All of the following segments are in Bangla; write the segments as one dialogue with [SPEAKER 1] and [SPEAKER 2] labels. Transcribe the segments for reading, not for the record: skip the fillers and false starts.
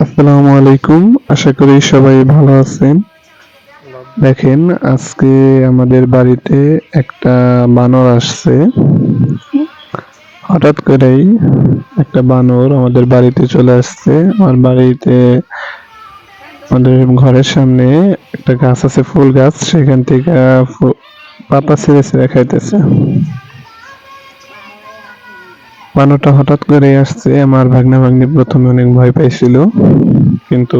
[SPEAKER 1] আসসালামু আলাইকুম। আশা করি সবাই ভালো আছেন। দেখেন আজকে আমাদের বাড়িতে একটা বানর আসছে। হঠাৎ করেই একটা বানর আমাদের বাড়িতে চলে আসছে। আমার বাড়িতে আমাদের ঘরের সামনে একটা গাছ আছে, ফুল গাছ, সেখান থেকে পাতা ছিঁড়ে ছিঁড়ে খাইতেছে। বানরটা হঠাৎ করে আসছে, আমার ভাগ্না ভাগ্নি প্রথমে অনেক ভয় পাইছিল, কিন্তু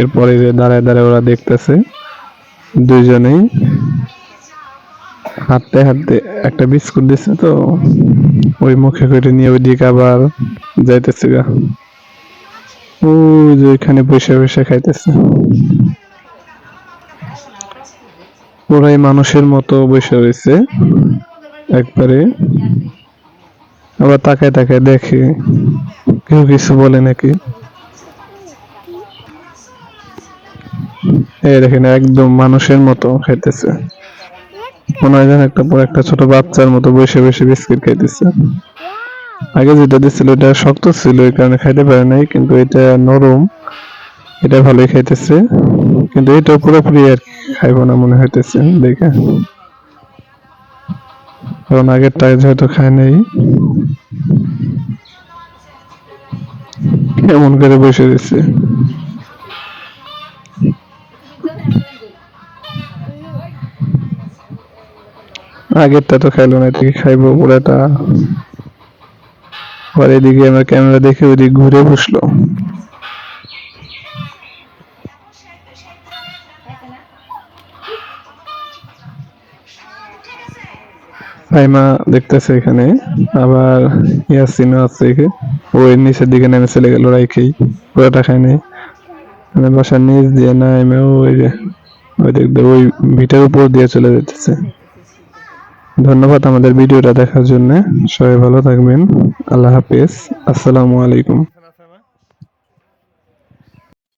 [SPEAKER 1] এরপরে যে দাঁড়ায় দাঁড়ায় ওরা দেখতেছে, দুইজনেই হাঁটতে হাঁটতে একটা বিস্কুট দিচ্ছে, তো ওই মুখে করে নিয়ে ওইদিকে আবার যাইতেছে গা। ওই যে ওইখানে বসে বসে খাইতেছে। ওরাই মানুষের মতো বসে রয়েছে একবারে, আবার তাকায় তাকায় দেখে কেউ কিছু বলে নাকি। এই দেখেন একদম মানুষের মতো খাইতেছে, মনে হয় যেন একটা বড় একটা ছোট বাচ্চার মতো বসে বসে বিস্কিট খাইতেছে। আগে যেটা দিচ্ছিল এটা শক্ত ছিল, এই কারণে খাইতে পারে নাই, কিন্তু এটা নরম, এটা ভালোই খাইতেছে, কিন্তু এটা পুরোপুরি আর খাইব না মনে হইতেছে দেখে, কারণ আগেরটা যেহেতু খায় নাই। কেমন করে বসে দিচ্ছে, আগেরটা তো খাইলো না, এদিকে খাইবো পুরাটা। আর এদিকে আমার ক্যামেরা দেখে ওইদিকে ঘুরে বসলো। সাইমা দেখতেছে এখানে, আবার ইয়াসিনও আছে এখানে। ওই নিচের দিকে নেমে চলে গেল রাইখেই, পুরোটা খায় নাই। মানে বাসার নিচ দিয়ে নেমে ওই যে ওই দিক দিয়ে ওই ভিটের উপর দিয়ে চলে যেতেছে। ধন্যবাদ আমাদের ভিডিওটা দেখার জন্য। সবাই ভালো থাকবেন। আল্লাহ হাফেজ। আসসালামু আলাইকুম।